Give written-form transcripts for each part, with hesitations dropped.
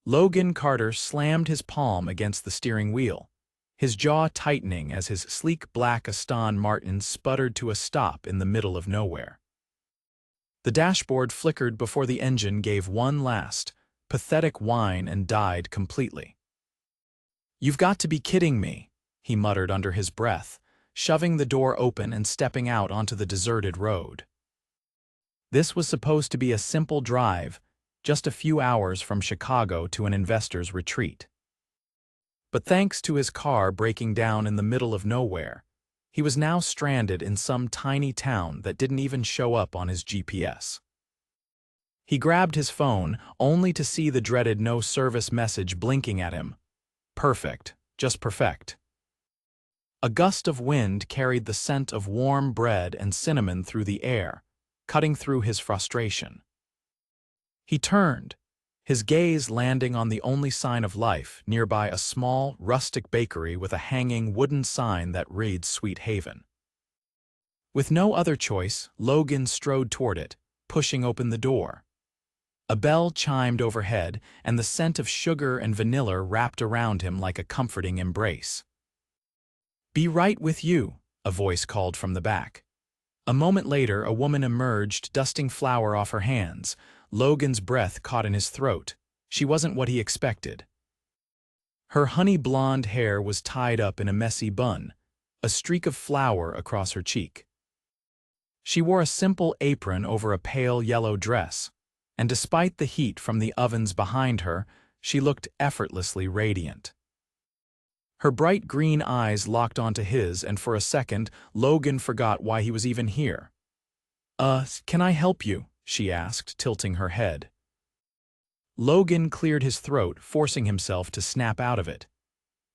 Logan Carter slammed his palm against the steering wheel, his jaw tightening as his sleek black Aston Martin sputtered to a stop in the middle of nowhere. The dashboard flickered before the engine gave one last, pathetic whine and died completely. "You've got to be kidding me," he muttered under his breath, shoving the door open and stepping out onto the deserted road. This was supposed to be a simple drive, just a few hours from Chicago to an investor's retreat. But thanks to his car breaking down in the middle of nowhere, he was now stranded in some tiny town that didn't even show up on his GPS. He grabbed his phone, only to see the dreaded no-service message blinking at him. Perfect, just perfect. A gust of wind carried the scent of warm bread and cinnamon through the air, cutting through his frustration. He turned, his gaze landing on the only sign of life nearby, a small, rustic bakery with a hanging wooden sign that reads Sweet Haven. With no other choice, Logan strode toward it, pushing open the door. A bell chimed overhead, and the scent of sugar and vanilla wrapped around him like a comforting embrace. "Be right with you," a voice called from the back. A moment later, a woman emerged, dusting flour off her hands. Logan's breath caught in his throat. She wasn't what he expected. Her honey-blonde hair was tied up in a messy bun, a streak of flour across her cheek. She wore a simple apron over a pale yellow dress, and despite the heat from the ovens behind her, she looked effortlessly radiant. Her bright green eyes locked onto his, and for a second, Logan forgot why he was even here. Can I help you?" she asked, tilting her head. Logan cleared his throat, forcing himself to snap out of it.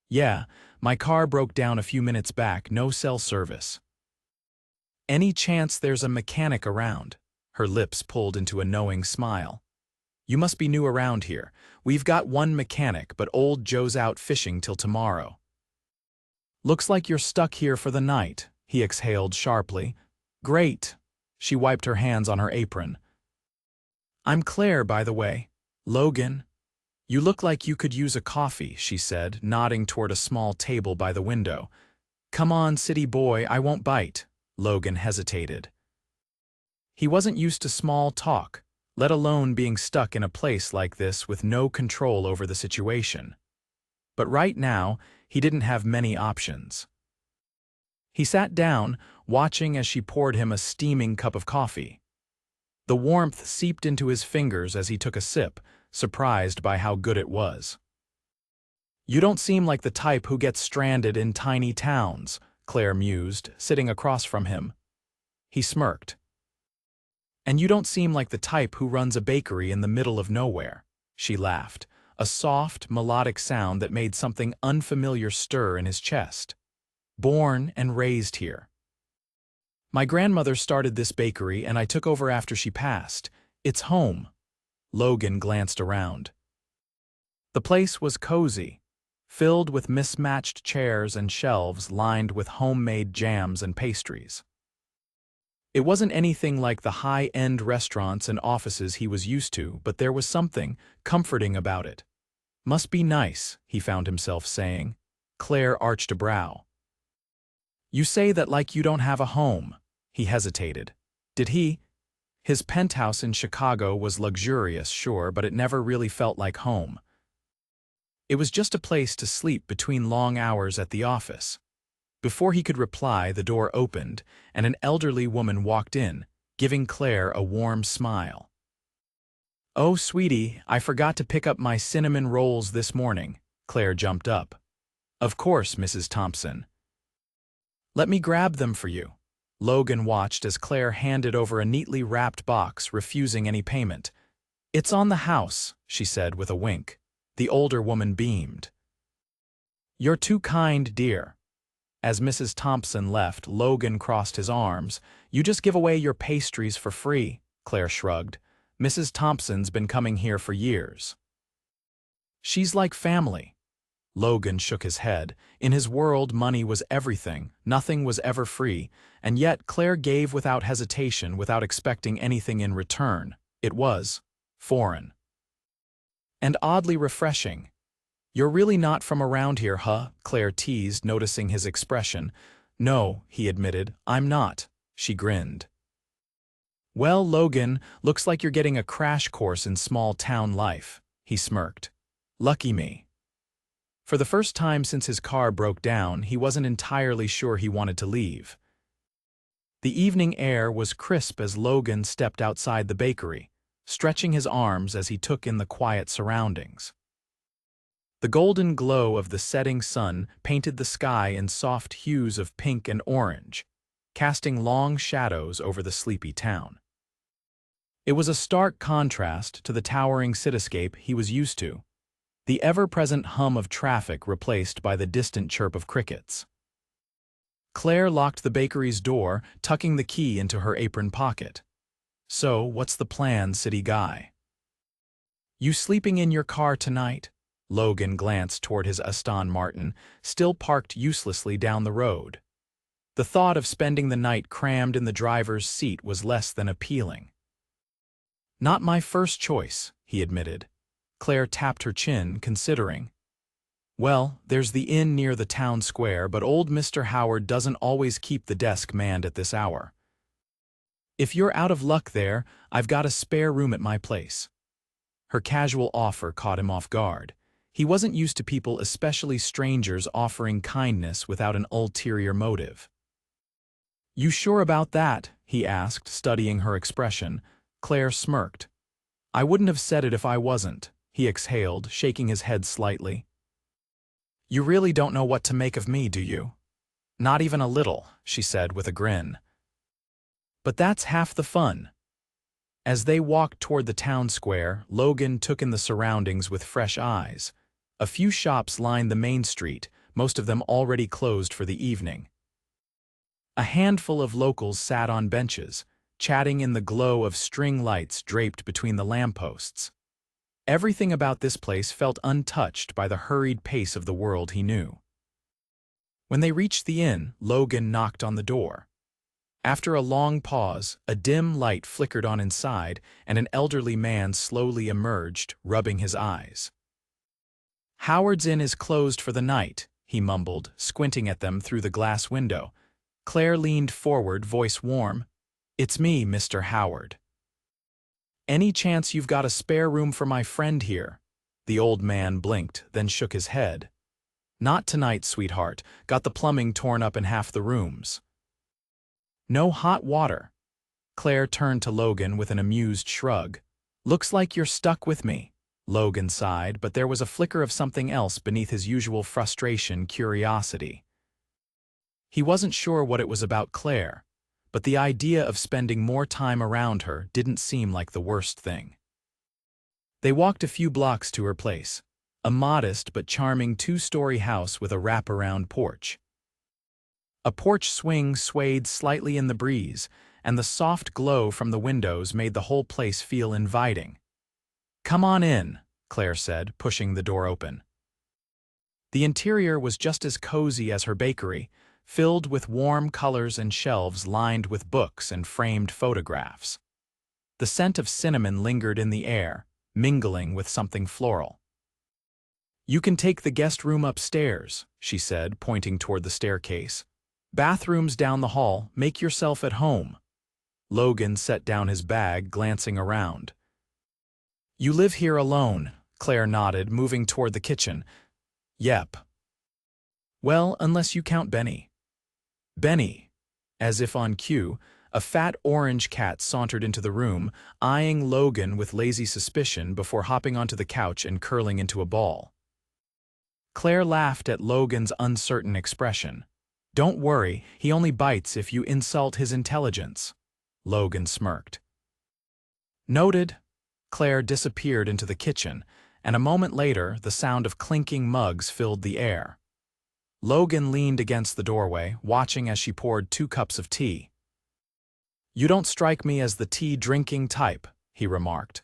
"Yeah, my car broke down a few minutes back, no cell service." "Any chance there's a mechanic around?" Her lips pulled into a knowing smile. "You must be new around here. We've got one mechanic, but old Joe's out fishing till tomorrow." "Looks like you're stuck here for the night," he exhaled sharply. "Great." She wiped her hands on her apron. "I'm Claire, by the way." "Logan, you look like you could use a coffee," she said, nodding toward a small table by the window. "Come on, city boy, I won't bite." Logan hesitated. He wasn't used to small talk, let alone being stuck in a place like this with no control over the situation. But right now, he didn't have many options. He sat down, watching as she poured him a steaming cup of coffee. The warmth seeped into his fingers as he took a sip, surprised by how good it was. "You don't seem like the type who gets stranded in tiny towns," Claire mused, sitting across from him. He smirked. "And you don't seem like the type who runs a bakery in the middle of nowhere," she laughed, a soft, melodic sound that made something unfamiliar stir in his chest. "Born and raised here. My grandmother started this bakery and I took over after she passed. It's home." Logan glanced around. The place was cozy, filled with mismatched chairs and shelves lined with homemade jams and pastries. It wasn't anything like the high-end restaurants and offices he was used to, but there was something comforting about it. "Must be nice," he found himself saying. Claire arched a brow. "You say that like you don't have a home." He hesitated. Did he? His penthouse in Chicago was luxurious, sure, but it never really felt like home. It was just a place to sleep between long hours at the office. Before he could reply, the door opened, and an elderly woman walked in, giving Claire a warm smile. "Oh, sweetie, I forgot to pick up my cinnamon rolls this morning." Claire jumped up. "Of course, Mrs. Thompson. Let me grab them for you." Logan watched as Claire handed over a neatly wrapped box, refusing any payment. "It's on the house," she said with a wink. The older woman beamed. "You're too kind, dear." As Mrs. Thompson left, Logan crossed his arms. "You just give away your pastries for free," Claire shrugged. "Mrs. Thompson's been coming here for years." "She's like family." Logan shook his head. In his world, money was everything, nothing was ever free, and yet Claire gave without hesitation, without expecting anything in return. It was foreign. And oddly refreshing. "You're really not from around here, huh?" Claire teased, noticing his expression. "No," he admitted, "I'm not." She grinned. "Well, Logan, looks like you're getting a crash course in small-town life," he smirked. "Lucky me." For the first time since his car broke down, he wasn't entirely sure he wanted to leave. The evening air was crisp as Logan stepped outside the bakery, stretching his arms as he took in the quiet surroundings. The golden glow of the setting sun painted the sky in soft hues of pink and orange, casting long shadows over the sleepy town. It was a stark contrast to the towering cityscape he was used to, the ever-present hum of traffic replaced by the distant chirp of crickets. Claire locked the bakery's door, tucking the key into her apron pocket. "So, what's the plan, city guy?" "You sleeping in your car tonight?" Logan glanced toward his Aston Martin, still parked uselessly down the road. The thought of spending the night crammed in the driver's seat was less than appealing. "Not my first choice," he admitted. Claire tapped her chin, considering. "Well, there's the inn near the town square, but old Mr. Howard doesn't always keep the desk manned at this hour. If you're out of luck there, I've got a spare room at my place." Her casual offer caught him off guard. He wasn't used to people, especially strangers, offering kindness without an ulterior motive. "You sure about that?" he asked, studying her expression. Claire smirked. "I wouldn't have said it if I wasn't," he exhaled, shaking his head slightly. "You really don't know what to make of me, do you?" "Not even a little," she said with a grin. "But that's half the fun." As they walked toward the town square, Logan took in the surroundings with fresh eyes. A few shops lined the main street, most of them already closed for the evening. A handful of locals sat on benches, chatting in the glow of string lights draped between the lampposts. Everything about this place felt untouched by the hurried pace of the world he knew. When they reached the inn, Logan knocked on the door. After a long pause, a dim light flickered on inside, and an elderly man slowly emerged, rubbing his eyes. "Howard's Inn is closed for the night," he mumbled, squinting at them through the glass window. Claire leaned forward, voice warm. "It's me, Mr. Howard." "Any chance you've got a spare room for my friend here?" The old man blinked, then shook his head. "Not tonight, sweetheart. Got the plumbing torn up in half the rooms." "No hot water?" Claire turned to Logan with an amused shrug. "Looks like you're stuck with me." Logan sighed, but there was a flicker of something else beneath his usual frustration, curiosity. He wasn't sure what it was about Claire, but the idea of spending more time around her didn't seem like the worst thing. They walked a few blocks to her place, a modest but charming two-story house with a wraparound porch. A porch swing swayed slightly in the breeze, and the soft glow from the windows made the whole place feel inviting. "Come on in," Claire said, pushing the door open. The interior was just as cozy as her bakery, filled with warm colors and shelves lined with books and framed photographs. The scent of cinnamon lingered in the air, mingling with something floral. "You can take the guest room upstairs," she said, pointing toward the staircase. "Bathrooms down the hall, make yourself at home." Logan set down his bag, glancing around. "You live here alone," Claire nodded, moving toward the kitchen. "Yep." "Well, unless you count Benny." Benny. As if on cue, a fat orange cat sauntered into the room, eyeing Logan with lazy suspicion before hopping onto the couch and curling into a ball. Claire laughed at Logan's uncertain expression. "Don't worry, he only bites if you insult his intelligence." Logan smirked. "Noted." Claire disappeared into the kitchen, and a moment later the sound of clinking mugs filled the air. Logan leaned against the doorway, watching as she poured 2 cups of tea. "You don't strike me as the tea-drinking type," he remarked.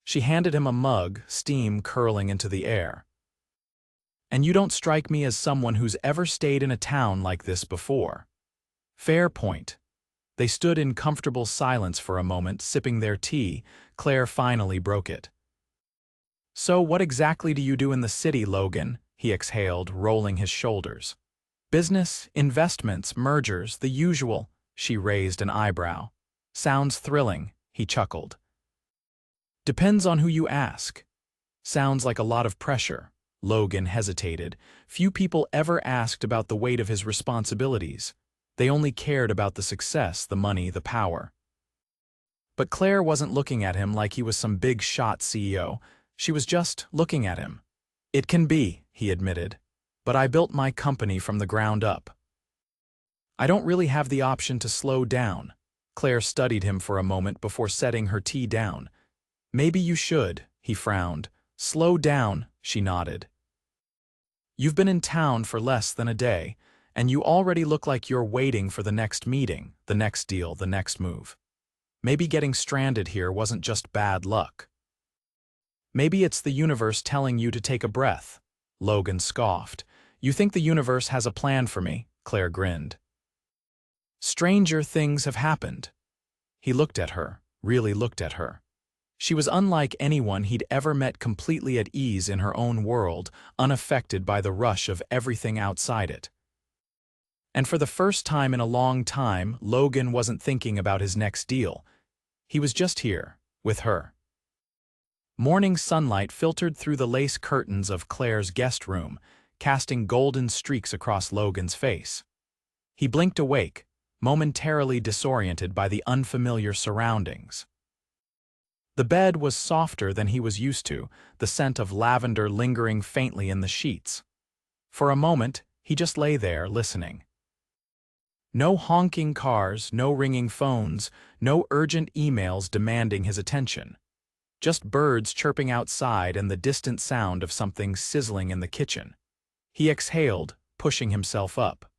She handed him a mug, steam curling into the air. "And you don't strike me as someone who's ever stayed in a town like this before." "Fair point." They stood in comfortable silence for a moment, sipping their tea. Claire finally broke it. "So what exactly do you do in the city, Logan?" he exhaled, rolling his shoulders. "Business, investments, mergers, the usual." She raised an eyebrow. "Sounds thrilling," he chuckled. "Depends on who you ask." "Sounds like a lot of pressure." Logan hesitated. Few people ever asked about the weight of his responsibilities. They only cared about the success, the money, the power. But Claire wasn't looking at him like he was some big-shot CEO. She was just looking at him. "It can be," he admitted, "but I built my company from the ground up. I don't really have the option to slow down." Claire studied him for a moment before setting her tea down. "Maybe you should," he frowned. "Slow down," she nodded. "You've been in town for less than a day, and you already look like you're waiting for the next meeting, the next deal, the next move. Maybe getting stranded here wasn't just bad luck. Maybe it's the universe telling you to take a breath." Logan scoffed. "You think the universe has a plan for me?" Claire grinned. "Stranger things have happened." He looked at her, really looked at her. She was unlike anyone he'd ever met, completely at ease in her own world, unaffected by the rush of everything outside it. And for the first time in a long time, Logan wasn't thinking about his next deal. He was just here, with her. Morning sunlight filtered through the lace curtains of Claire's guest room, casting golden streaks across Logan's face. He blinked awake, momentarily disoriented by the unfamiliar surroundings. The bed was softer than he was used to, the scent of lavender lingering faintly in the sheets. For a moment, he just lay there, listening. No honking cars, no ringing phones, no urgent emails demanding his attention. Just birds chirping outside and the distant sound of something sizzling in the kitchen. He exhaled, pushing himself up.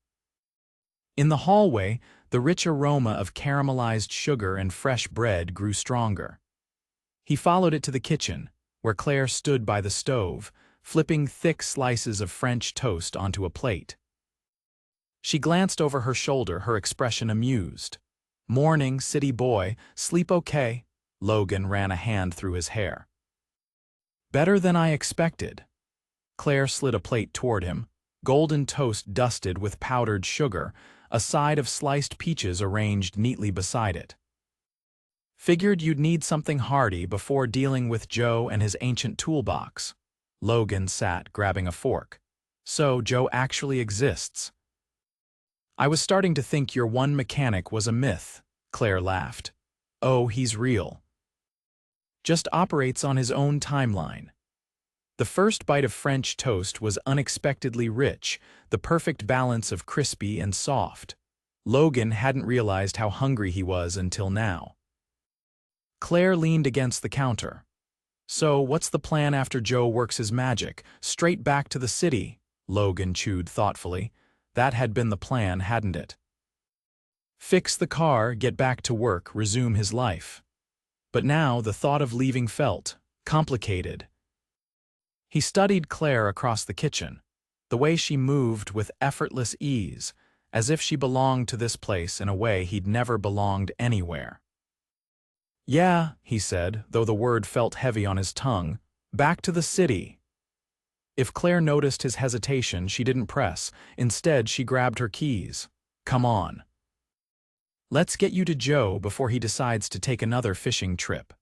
In the hallway, the rich aroma of caramelized sugar and fresh bread grew stronger. He followed it to the kitchen, where Claire stood by the stove, flipping thick slices of French toast onto a plate. She glanced over her shoulder, her expression amused. "Morning, city boy. Sleep okay?" Logan ran a hand through his hair. "Better than I expected." Claire slid a plate toward him, golden toast dusted with powdered sugar, a side of sliced peaches arranged neatly beside it. "Figured you'd need something hearty before dealing with Joe and his ancient toolbox." Logan sat, grabbing a fork. "So Joe actually exists?" "I was starting to think your one mechanic was a myth," Claire laughed. "Oh, he's real. Just operates on his own timeline." The first bite of French toast was unexpectedly rich, the perfect balance of crispy and soft. Logan hadn't realized how hungry he was until now. Claire leaned against the counter. "So, what's the plan after Joe works his magic? Straight back to the city?" Logan chewed thoughtfully. That had been the plan, hadn't it? Fix the car, get back to work, resume his life. But now the thought of leaving felt complicated. He studied Claire across the kitchen, the way she moved with effortless ease, as if she belonged to this place in a way he'd never belonged anywhere. "Yeah," he said, though the word felt heavy on his tongue, "back to the city." If Claire noticed his hesitation, she didn't press. Instead, she grabbed her keys. "Come on. Let's get you to Joe before he decides to take another fishing trip."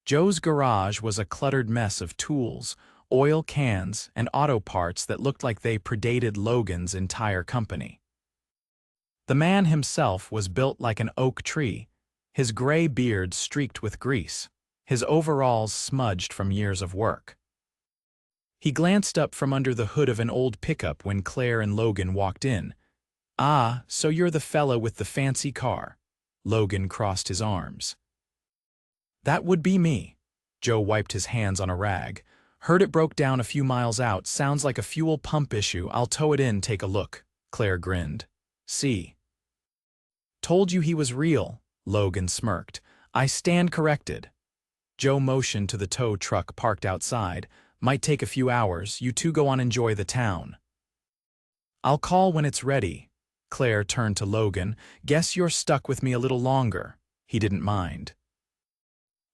Joe's garage was a cluttered mess of tools, oil cans, and auto parts that looked like they predated Logan's entire company. The man himself was built like an oak tree, his gray beard streaked with grease, his overalls smudged from years of work. He glanced up from under the hood of an old pickup when Claire and Logan walked in. "Ah, so you're the fella with the fancy car." Logan crossed his arms. "That would be me." Joe wiped his hands on a rag. "Heard it broke down a few miles out. Sounds like a fuel pump issue. I'll tow it in, take a look." Claire grinned. "See. Told you he was real." Logan smirked. "I stand corrected." Joe motioned to the tow truck parked outside. "Might take a few hours. You two go on, enjoy the town." "I'll call when it's ready." Claire turned to Logan. "Guess you're stuck with me a little longer." He didn't mind.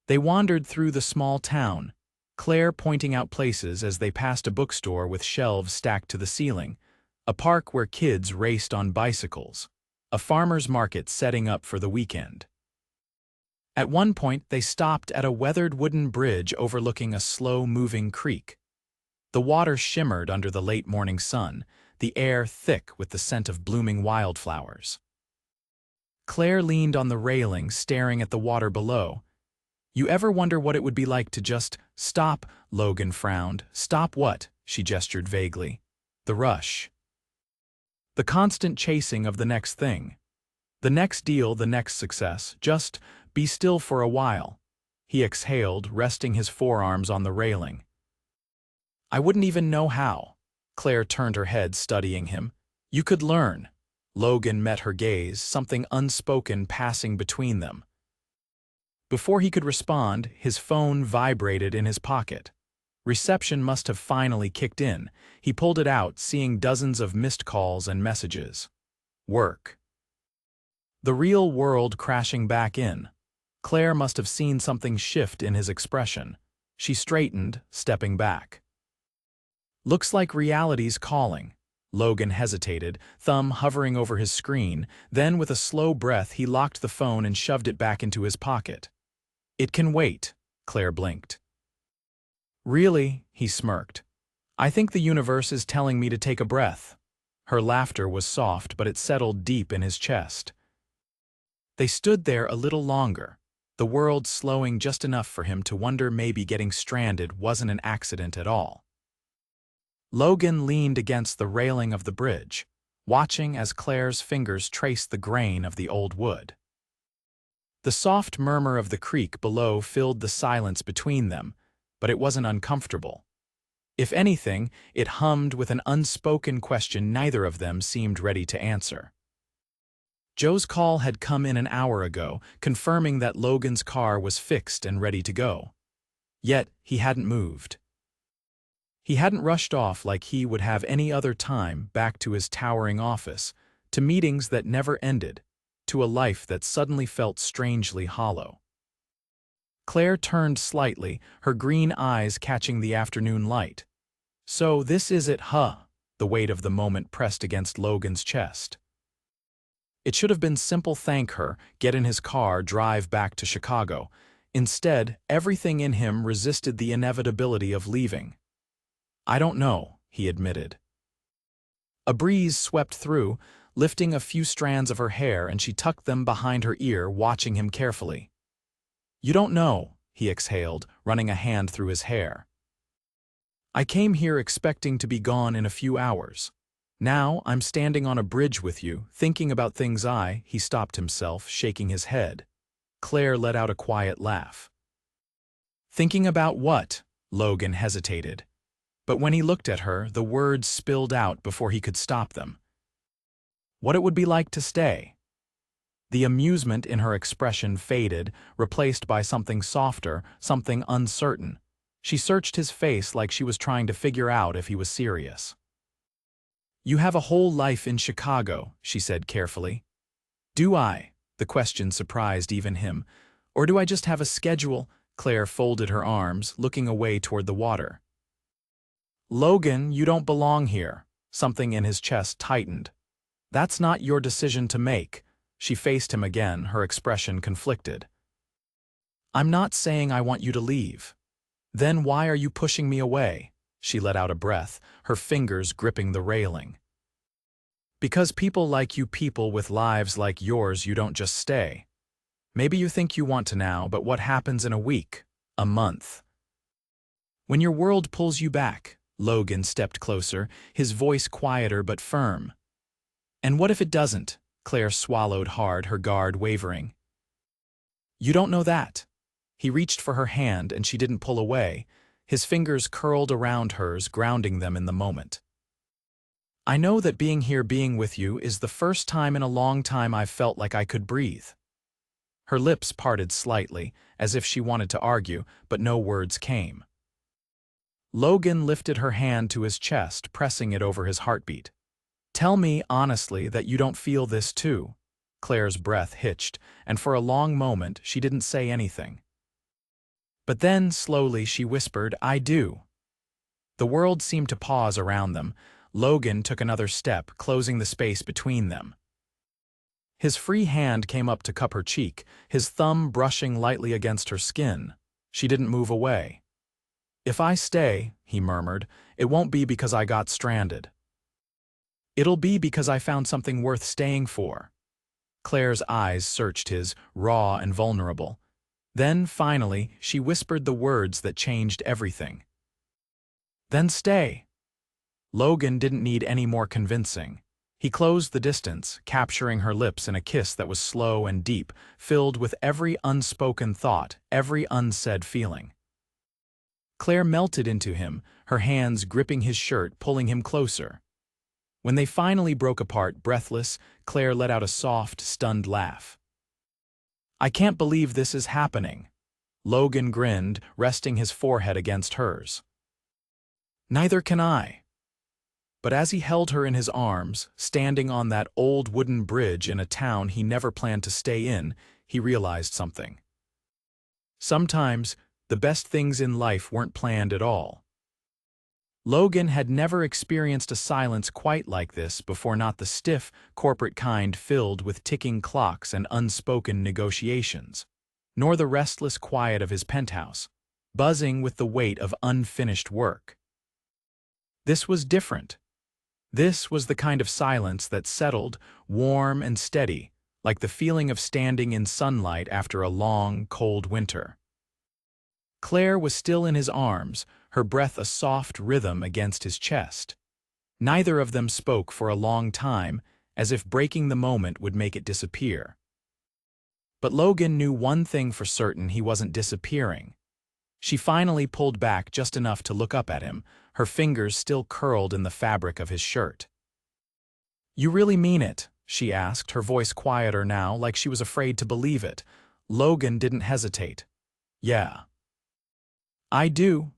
They wandered through the small town, Claire pointing out places as they passed a bookstore with shelves stacked to the ceiling, a park where kids raced on bicycles, a farmer's market setting up for the weekend. At one point, they stopped at a weathered wooden bridge overlooking a slow-moving creek. The water shimmered under the late morning sun, the air thick with the scent of blooming wildflowers. Claire leaned on the railing, staring at the water below. "You ever wonder what it would be like to just stop?" Logan frowned. "Stop what?" she gestured vaguely. "The rush. The constant chasing of the next thing. The next deal, the next success. Just be still for a while." He exhaled, resting his forearms on the railing. "I wouldn't even know how." Claire turned her head, studying him. "You could learn." Logan met her gaze, something unspoken passing between them. Before he could respond, his phone vibrated in his pocket. Reception must have finally kicked in. He pulled it out, seeing dozens of missed calls and messages. Work. The real world crashing back in. Claire must have seen something shift in his expression. She straightened, stepping back. "Looks like reality's calling." Logan hesitated, thumb hovering over his screen. Then, with a slow breath, he locked the phone and shoved it back into his pocket. "It can wait," Claire blinked. "Really?" he smirked. "I think the universe is telling me to take a breath." Her laughter was soft, but it settled deep in his chest. They stood there a little longer, the world slowing just enough for him to wonder maybe getting stranded wasn't an accident at all. Logan leaned against the railing of the bridge, watching as Claire's fingers traced the grain of the old wood. The soft murmur of the creek below filled the silence between them, but it wasn't uncomfortable. If anything, it hummed with an unspoken question neither of them seemed ready to answer. Joe's call had come in an hour ago, confirming that Logan's car was fixed and ready to go. Yet, he hadn't moved. He hadn't rushed off like he would have any other time, back to his towering office, to meetings that never ended, to a life that suddenly felt strangely hollow. Claire turned slightly, her green eyes catching the afternoon light. "So this is it, huh?" The weight of the moment pressed against Logan's chest. It should have been simple: thank her, get in his car, drive back to Chicago. Instead, everything in him resisted the inevitability of leaving. "I don't know," he admitted. A breeze swept through, lifting a few strands of her hair, and she tucked them behind her ear, watching him carefully. "You don't know," he exhaled, running a hand through his hair. "I came here expecting to be gone in a few hours. Now I'm standing on a bridge with you, thinking about things He stopped himself, shaking his head. Claire let out a quiet laugh. "Thinking about what?" Logan hesitated. But when he looked at her, the words spilled out before he could stop them. "What it would be like to stay." The amusement in her expression faded, replaced by something softer, something uncertain. She searched his face like she was trying to figure out if he was serious. "You have a whole life in Chicago," she said carefully. "Do I?" The question surprised even him. "Or do I just have a schedule?" Claire folded her arms, looking away toward the water. "Logan, you don't belong here." Something in his chest tightened. "That's not your decision to make." She faced him again, her expression conflicted. "I'm not saying I want you to leave." "Then why are you pushing me away?" She let out a breath, her fingers gripping the railing. "Because people like you, people with lives like yours, you don't just stay. Maybe you think you want to now, but what happens in a week, a month? When your world pulls you back?" Logan stepped closer, his voice quieter but firm. "And what if it doesn't?" Claire swallowed hard, her guard wavering. "You don't know that." He reached for her hand and she didn't pull away, his fingers curled around hers, grounding them in the moment. "I know that being here, being with you, is the first time in a long time I've felt like I could breathe." Her lips parted slightly, as if she wanted to argue, but no words came. Logan lifted her hand to his chest, pressing it over his heartbeat. "Tell me honestly that you don't feel this too." Claire's breath hitched, and for a long moment she didn't say anything. But then, slowly, she whispered, "I do." The world seemed to pause around them. Logan took another step, closing the space between them. His free hand came up to cup her cheek, his thumb brushing lightly against her skin. She didn't move away. "If I stay," he murmured, "it won't be because I got stranded. It'll be because I found something worth staying for." Claire's eyes searched his, raw and vulnerable. Then, finally, she whispered the words that changed everything. "Then stay." Logan didn't need any more convincing. He closed the distance, capturing her lips in a kiss that was slow and deep, filled with every unspoken thought, every unsaid feeling. Claire melted into him, her hands gripping his shirt, pulling him closer. When they finally broke apart, breathless, Claire let out a soft, stunned laugh. "I can't believe this is happening." Logan grinned, resting his forehead against hers. "Neither can I." But as he held her in his arms, standing on that old wooden bridge in a town he never planned to stay in, he realized something. Sometimes, the best things in life weren't planned at all. Logan had never experienced a silence quite like this before, not the stiff, corporate kind filled with ticking clocks and unspoken negotiations, nor the restless quiet of his penthouse, buzzing with the weight of unfinished work. This was different. This was the kind of silence that settled, warm and steady, like the feeling of standing in sunlight after a long, cold winter. Claire was still in his arms, her breath a soft rhythm against his chest. Neither of them spoke for a long time, as if breaking the moment would make it disappear. But Logan knew one thing for certain: he wasn't disappearing. She finally pulled back just enough to look up at him, her fingers still curled in the fabric of his shirt. "You really mean it?" she asked, her voice quieter now, like she was afraid to believe it. Logan didn't hesitate. "Yeah." "I do."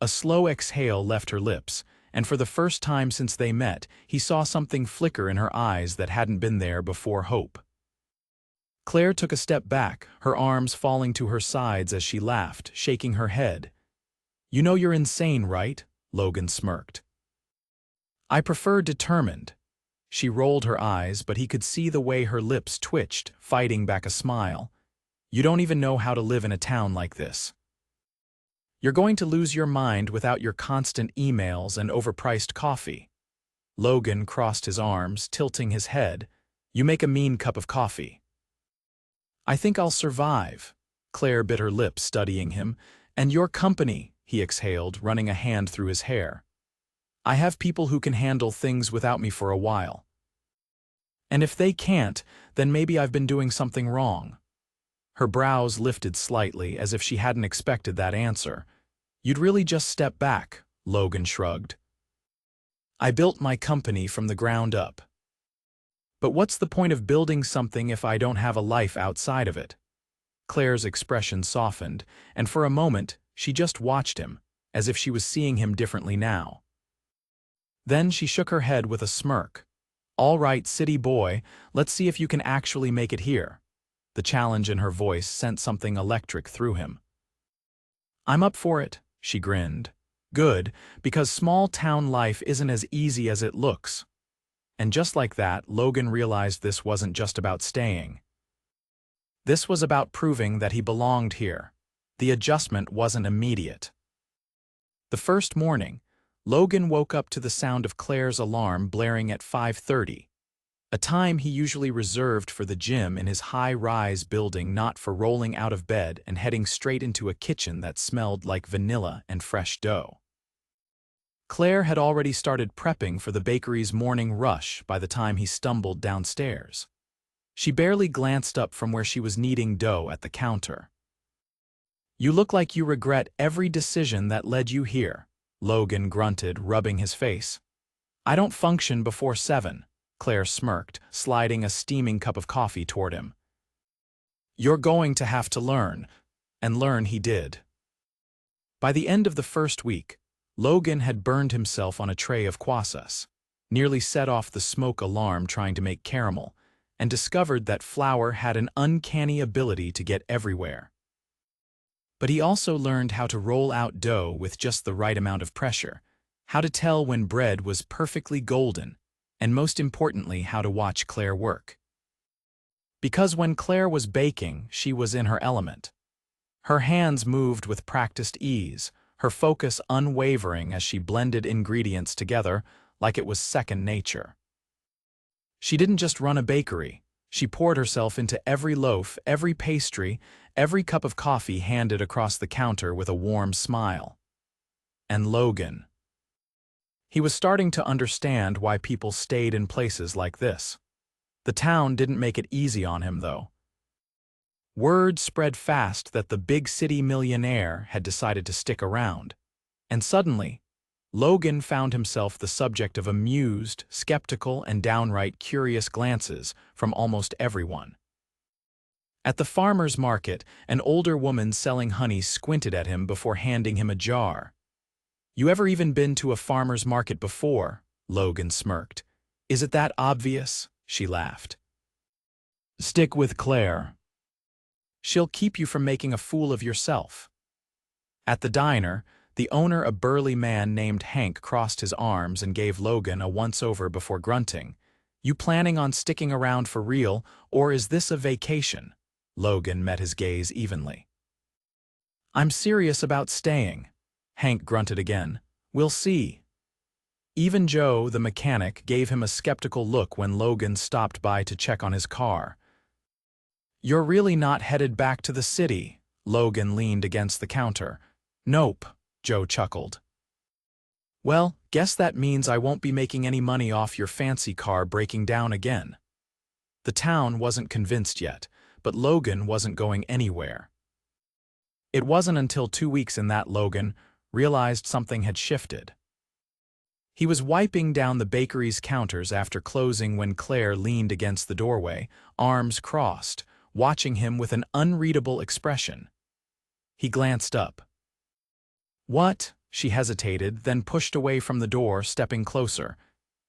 A slow exhale left her lips, and for the first time since they met, he saw something flicker in her eyes that hadn't been there before: hope. Claire took a step back, her arms falling to her sides as she laughed, shaking her head. "You know you're insane, right?" Logan smirked. "I prefer determined." She rolled her eyes, but he could see the way her lips twitched, fighting back a smile. "You don't even know how to live in a town like this. You're going to lose your mind without your constant emails and overpriced coffee." Logan crossed his arms, tilting his head. "You make a mean cup of coffee." "I think I'll survive." Claire bit her lip, studying him. "And your company," he exhaled, running a hand through his hair. "I have people who can handle things without me for a while. And if they can't, then maybe I've been doing something wrong." Her brows lifted slightly, as if she hadn't expected that answer. "You'd really just step back," Logan shrugged. "I built my company from the ground up. But what's the point of building something if I don't have a life outside of it?" Claire's expression softened, and for a moment, she just watched him, as if she was seeing him differently now. Then she shook her head with a smirk. "All right, city boy, let's see if you can actually make it here." The challenge in her voice sent something electric through him. "I'm up for it," she grinned. "Good, because small-town life isn't as easy as it looks." And just like that, Logan realized this wasn't just about staying. This was about proving that he belonged here. The adjustment wasn't immediate. The first morning, Logan woke up to the sound of Claire's alarm blaring at 5:30, a time he usually reserved for the gym in his high-rise building, not for rolling out of bed and heading straight into a kitchen that smelled like vanilla and fresh dough. Claire had already started prepping for the bakery's morning rush by the time he stumbled downstairs. She barely glanced up from where she was kneading dough at the counter. "You look like you regret every decision that led you here," Logan grunted, rubbing his face. "I don't function before 7, Claire smirked, sliding a steaming cup of coffee toward him. "You're going to have to learn." And learn he did. By the end of the first week, Logan had burned himself on a tray of croissants, nearly set off the smoke alarm trying to make caramel, and discovered that flour had an uncanny ability to get everywhere. But he also learned how to roll out dough with just the right amount of pressure, how to tell when bread was perfectly golden, and most importantly, how to watch Claire work. Because when Claire was baking, she was in her element. Her hands moved with practiced ease, her focus unwavering as she blended ingredients together like it was second nature. She didn't just run a bakery. She poured herself into every loaf, every pastry, every cup of coffee handed across the counter with a warm smile. And Logan. He was starting to understand why people stayed in places like this. The town didn't make it easy on him, though. Word spread fast that the big city millionaire had decided to stick around, and suddenly, Logan found himself the subject of amused, skeptical, and downright curious glances from almost everyone. At the farmer's market, an older woman selling honey squinted at him before handing him a jar. "You ever even been to a farmer's market before?" Logan smirked. "Is it that obvious?" She laughed. "Stick with Claire. She'll keep you from making a fool of yourself." At the diner, the owner, a burly man named Hank, crossed his arms and gave Logan a once-over before grunting. "You planning on sticking around for real, or is this a vacation?" Logan met his gaze evenly. "I'm serious about staying," Hank grunted again. "We'll see." Even Joe, the mechanic, gave him a skeptical look when Logan stopped by to check on his car. "You're really not headed back to the city?" Logan leaned against the counter. "Nope," Joe chuckled. "Well, guess that means I won't be making any money off your fancy car breaking down again." The town wasn't convinced yet, but Logan wasn't going anywhere. It wasn't until 2 weeks in that Logan realized something had shifted. He was wiping down the bakery's counters after closing when Claire leaned against the doorway, arms crossed, watching him with an unreadable expression. He glanced up. "What?" She hesitated, then pushed away from the door, stepping closer.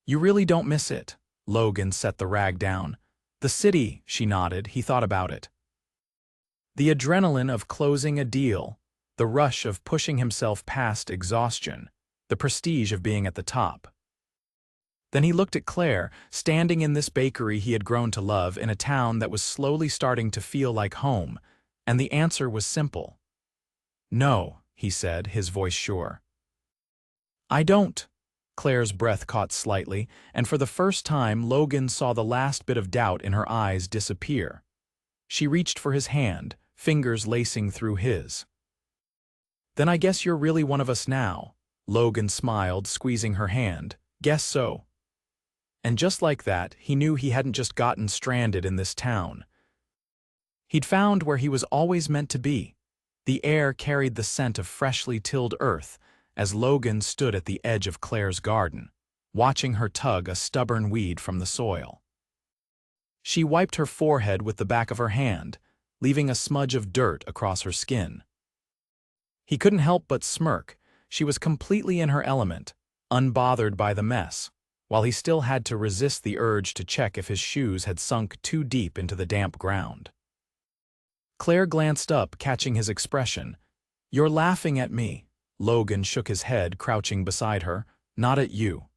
"You really don't miss it?" Logan set the rag down. "The city," she nodded. He thought about it. The adrenaline of closing a deal, the rush of pushing himself past exhaustion, the prestige of being at the top. Then he looked at Claire, standing in this bakery he had grown to love in a town that was slowly starting to feel like home, and the answer was simple. "No," he said, his voice sure. "I don't." Claire's breath caught slightly, and for the first time Logan saw the last bit of doubt in her eyes disappear. She reached for his hand, fingers lacing through his. "Then I guess you're really one of us now." Logan smiled, squeezing her hand. "Guess so." And just like that, he knew he hadn't just gotten stranded in this town. He'd found where he was always meant to be. The air carried the scent of freshly tilled earth as Logan stood at the edge of Claire's garden, watching her tug a stubborn weed from the soil. She wiped her forehead with the back of her hand, leaving a smudge of dirt across her skin. He couldn't help but smirk. She was completely in her element, unbothered by the mess, while he still had to resist the urge to check if his shoes had sunk too deep into the damp ground. Claire glanced up, catching his expression. "You're laughing at me." Logan shook his head, crouching beside her. "Not at you.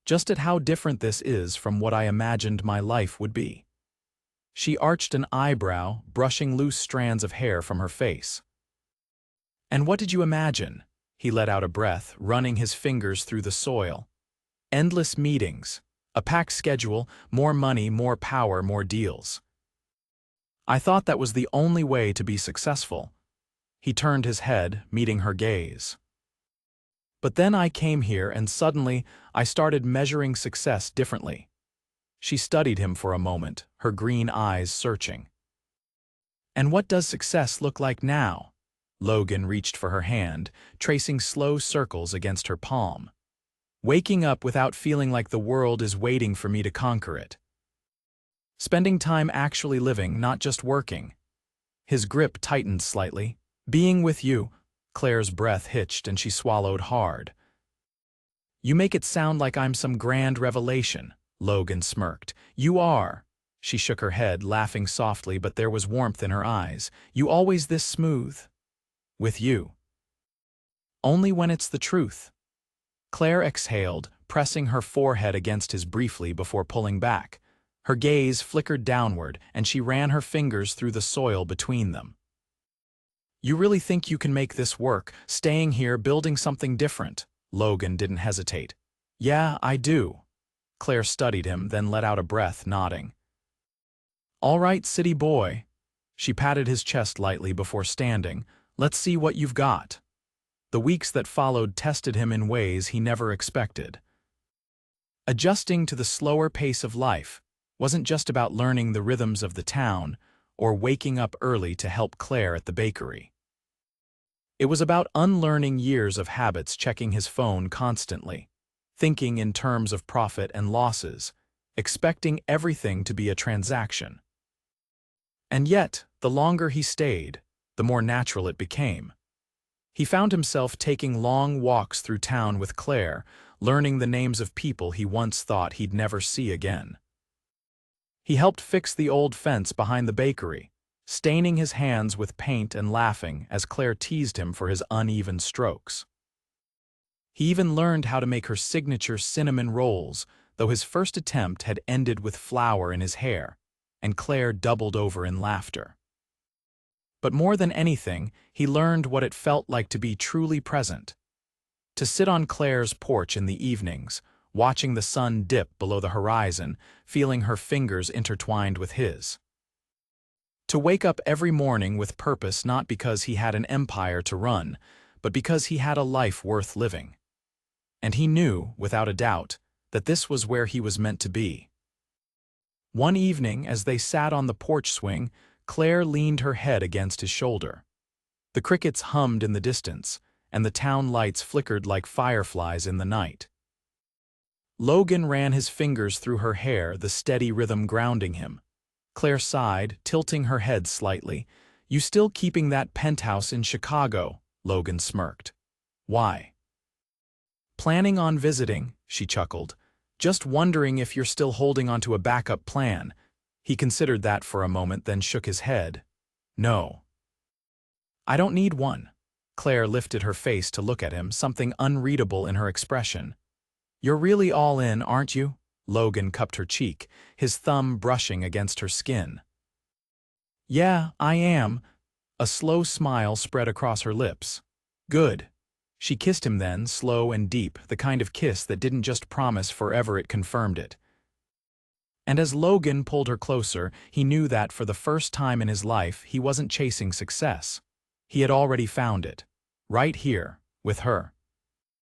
Just at how different this is from what I imagined my life would be." She arched an eyebrow, brushing loose strands of hair from her face. "And what did you imagine?" He let out a breath, running his fingers through the soil. "Endless meetings, a packed schedule, more money, more power, more deals. I thought that was the only way to be successful." He turned his head, meeting her gaze. "But then I came here and suddenly I started measuring success differently." She studied him for a moment, her green eyes searching. "And what does success look like now?" Logan reached for her hand, tracing slow circles against her palm. "Waking up without feeling like the world is waiting for me to conquer it. Spending time actually living, not just working." His grip tightened slightly. "Being with you." Claire's breath hitched and she swallowed hard. "You make it sound like I'm some grand revelation," Logan smirked. "You are." She shook her head, laughing softly, but there was warmth in her eyes. "You always this smooth?" With you. Only when it's the truth. Claire exhaled, pressing her forehead against his briefly before pulling back. Her gaze flickered downward, and she ran her fingers through the soil between them. You really think you can make this work, staying here, building something different? Logan didn't hesitate. Yeah, I do. Claire studied him, then let out a breath, nodding. All right, city boy. She patted his chest lightly before standing. Let's see what you've got. The weeks that followed tested him in ways he never expected. Adjusting to the slower pace of life wasn't just about learning the rhythms of the town or waking up early to help Claire at the bakery. It was about unlearning years of habits, checking his phone constantly, thinking in terms of profit and losses, expecting everything to be a transaction. And yet, the longer he stayed, the more natural it became. He found himself taking long walks through town with Claire, learning the names of people he once thought he'd never see again. He helped fix the old fence behind the bakery, staining his hands with paint and laughing as Claire teased him for his uneven strokes. He even learned how to make her signature cinnamon rolls, though his first attempt had ended with flour in his hair, and Claire doubled over in laughter. But more than anything, he learned what it felt like to be truly present. To sit on Claire's porch in the evenings, watching the sun dip below the horizon, feeling her fingers intertwined with his. To wake up every morning with purpose, not because he had an empire to run, but because he had a life worth living. And he knew, without a doubt, that this was where he was meant to be. One evening, as they sat on the porch swing, Claire leaned her head against his shoulder. The crickets hummed in the distance, and the town lights flickered like fireflies in the night. Logan ran his fingers through her hair, the steady rhythm grounding him. Claire sighed, tilting her head slightly. You still keeping that penthouse in Chicago? Logan smirked. Why? Planning on visiting, she chuckled. Just wondering if you're still holding onto a backup plan. He considered that for a moment, then shook his head. No. I don't need one. Claire lifted her face to look at him, something unreadable in her expression. You're really all in, aren't you? Logan cupped her cheek, his thumb brushing against her skin. Yeah, I am. A slow smile spread across her lips. Good. She kissed him then, slow and deep, the kind of kiss that didn't just promise forever, it confirmed it. And as Logan pulled her closer, he knew that for the first time in his life, he wasn't chasing success. He had already found it. Right here, with her.